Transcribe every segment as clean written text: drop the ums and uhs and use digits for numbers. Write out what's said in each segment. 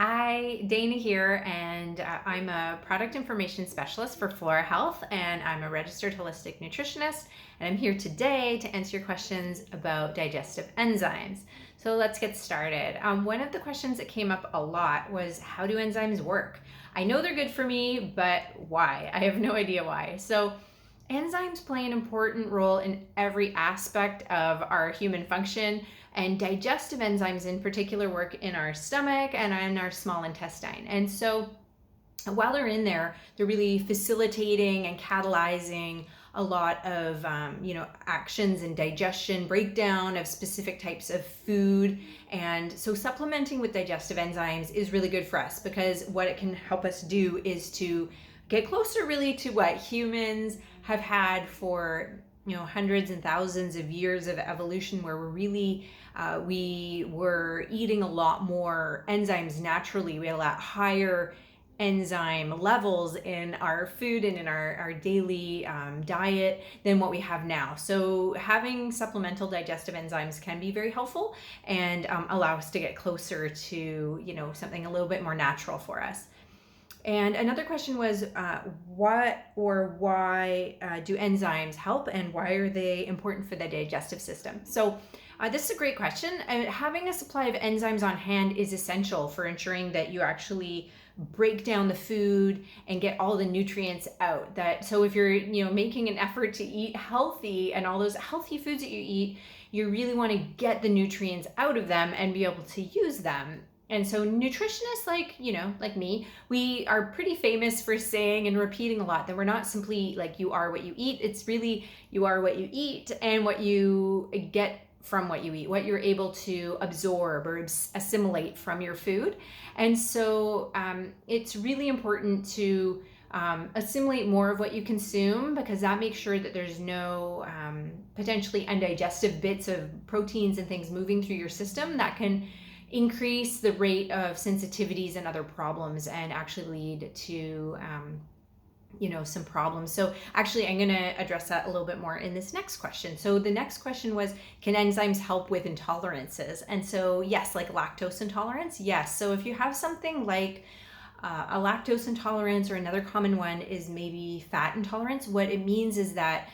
Hi, Dana here, and I'm a product information specialist for Flora Health, and I'm a registered holistic nutritionist. And I'm here today to answer your questions about digestive enzymes. So let's get started. One of the questions that came up a lot was, how do enzymes work? I know they're good for me, but why? I have no idea why. So enzymes play an important role in every aspect of our human function, and digestive enzymes in particular work in our stomach and in our small intestine. And so while they're in there, they're really facilitating and catalyzing a lot of actions and digestion, breakdown of specific types of food. And so supplementing with digestive enzymes is really good for us, because what it can help us do is to get closer really to what humans have had for hundreds and thousands of years of evolution, where we were eating a lot more enzymes naturally. We had a lot higher enzyme levels in our food and in our daily diet than what we have now. So having supplemental digestive enzymes can be very helpful and allow us to get closer to something a little bit more natural for us. And another question was, what or why do enzymes help, and why are they important for the digestive system? So this is a great question. Having a supply of enzymes on hand is essential for ensuring that you actually break down the food and get all the nutrients out. So if you're making an effort to eat healthy, and all those healthy foods that you eat, you really want to get the nutrients out of them and be able to use them. And so nutritionists like me, we are pretty famous for saying and repeating a lot that we're not simply like you are what you eat. It's really you are what you eat and what you get from what you eat, what you're able to absorb or assimilate from your food. And so it's really important to assimilate more of what you consume, because that makes sure that there's no potentially undigested bits of proteins and things moving through your system that can increase the rate of sensitivities and other problems, and actually lead to some problems. So actually I'm going to address that a little bit more in this next question. So the next question was, can enzymes help with intolerances? And so yes, like lactose intolerance, yes. So if you have something like a lactose intolerance, or another common one is maybe fat intolerance, what it means is that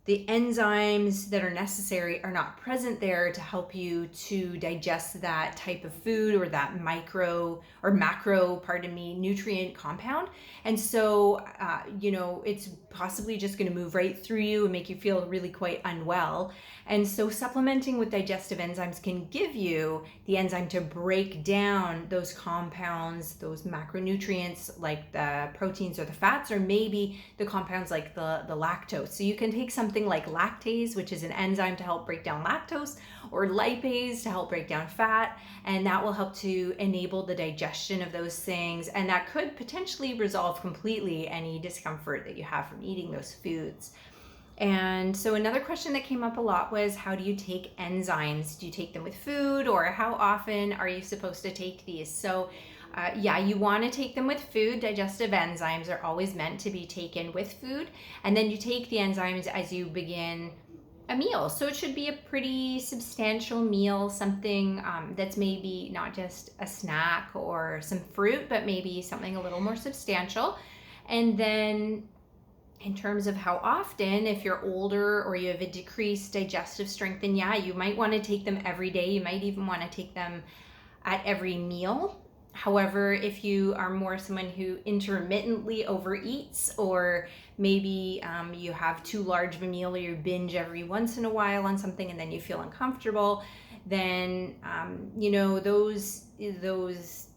the enzymes that are necessary are not present there to help you to digest that type of food, or that macro nutrient compound. And so, it's possibly just going to move right through you and make you feel really quite unwell. And so supplementing with digestive enzymes can give you the enzyme to break down those compounds, those macronutrients like the proteins or the fats, or maybe the compounds like the lactose. So you can take something like lactase, which is an enzyme to help break down lactose, or lipase to help break down fat, and that will help to enable the digestion of those things, and that could potentially resolve completely any discomfort that you have from eating those foods. And so another question that came up a lot was, how do you take enzymes? Do you take them with food, or how often are you supposed to take these? So you want to take them with food. Digestive enzymes are always meant to be taken with food. And then you take the enzymes as you begin a meal. So it should be a pretty substantial meal, something that's maybe not just a snack or some fruit, but maybe something a little more substantial. And then in terms of how often, if you're older or you have a decreased digestive strength, then you might want to take them every day. You might even want to take them at every meal. However, if you are more someone who intermittently overeats, or maybe you have too large of a meal, or you binge every once in a while on something and then you feel uncomfortable, then those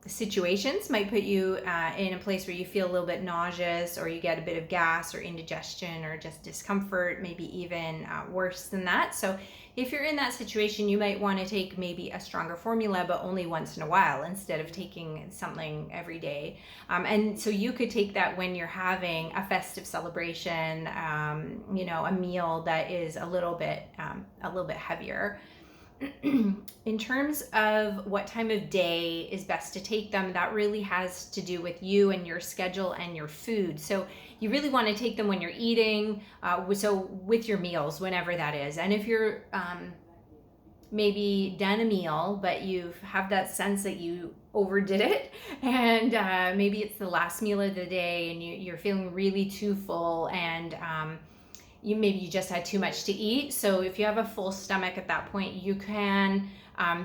situations might put you in a place where you feel a little bit nauseous, or you get a bit of gas or indigestion or just discomfort, maybe even worse than that. So if you're in that situation, you might want to take maybe a stronger formula, but only once in a while, instead of taking something every day. And so you could take that when you're having a festive celebration, a meal that is a little bit heavier. In terms of what time of day is best to take them, that really has to do with you and your schedule and your food. So you really want to take them when you're eating, so with your meals, whenever that is. And if you're maybe done a meal, but you have that sense that you overdid it, and maybe it's the last meal of the day, and you're feeling really too full, and you just had too much to eat. So if you have a full stomach at that point, you can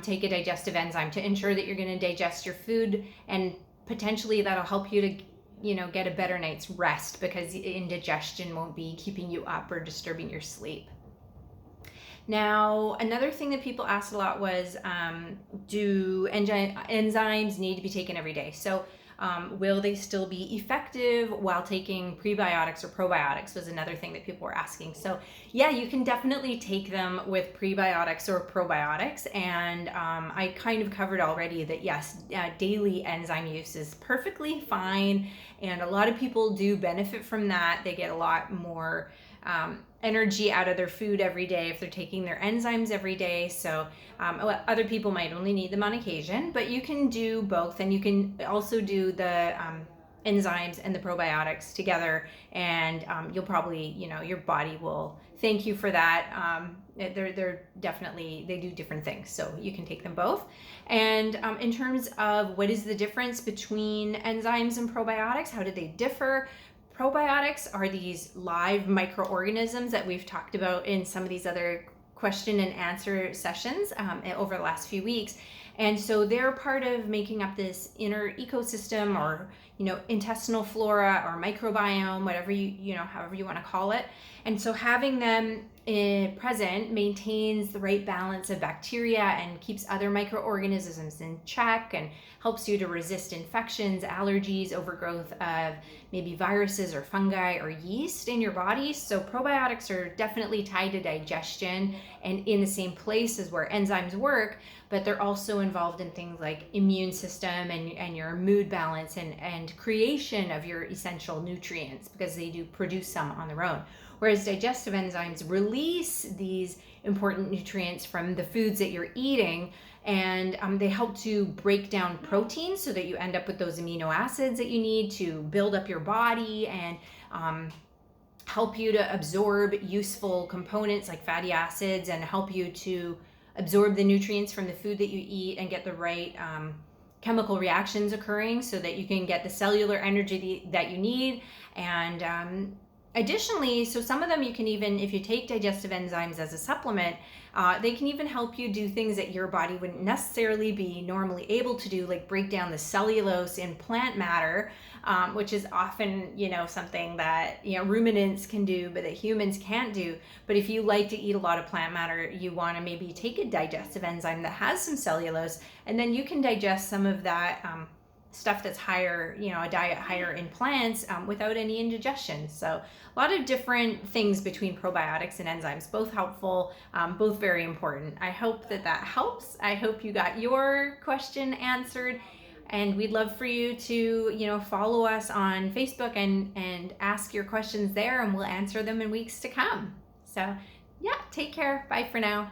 take a digestive enzyme to ensure that you're going to digest your food, and potentially that'll help you to get a better night's rest, because indigestion won't be keeping you up or disturbing your sleep. Now, another thing that people asked a lot was, do enzymes need to be taken every day? So will they still be effective while taking prebiotics or probiotics, was another thing that people were asking. So yeah, you can definitely take them with prebiotics or probiotics. And I kind of covered already that yes, daily enzyme use is perfectly fine. And a lot of people do benefit from that. They get a lot more energy out of their food every day if they're taking their enzymes every day. So other people might only need them on occasion, but you can do both, and you can also do the enzymes and the probiotics together, and you'll probably, your body will thank you for that. They're definitely, they do different things, so you can take them both. And in terms of what is the difference between enzymes and probiotics, how do they differ? Probiotics are these live microorganisms that we've talked about in some of these other question and answer sessions over the last few weeks. And so they're part of making up this inner ecosystem, or intestinal flora or microbiome, whatever however you want to call it. And so having them present maintains the right balance of bacteria and keeps other microorganisms in check, and helps you to resist infections, allergies, overgrowth of maybe viruses or fungi or yeast in your body. So probiotics are definitely tied to digestion and in the same place as where enzymes work, but they're also involved in things like immune system and your mood balance and creation of your essential nutrients, because they do produce some on their own. Whereas digestive enzymes release these important nutrients from the foods that you're eating, and they help to break down proteins so that you end up with those amino acids that you need to build up your body, and help you to absorb useful components like fatty acids, and help you to absorb the nutrients from the food that you eat and get the right chemical reactions occurring so that you can get the cellular energy that you need. And additionally, so some of them you can even, if you take digestive enzymes as a supplement, they can even help you do things that your body wouldn't necessarily be normally able to do, like break down the cellulose in plant matter, which is often, something that, ruminants can do, but that humans can't do. But if you like to eat a lot of plant matter, you want to maybe take a digestive enzyme that has some cellulose, and then you can digest some of that stuff that's higher, a diet higher in plants without any indigestion. So a lot of different things between probiotics and enzymes, both helpful, both very important. I hope that helps. I hope you got your question answered, and we'd love for you to, follow us on Facebook and ask your questions there, and we'll answer them in weeks to come. So yeah, take care. Bye for now.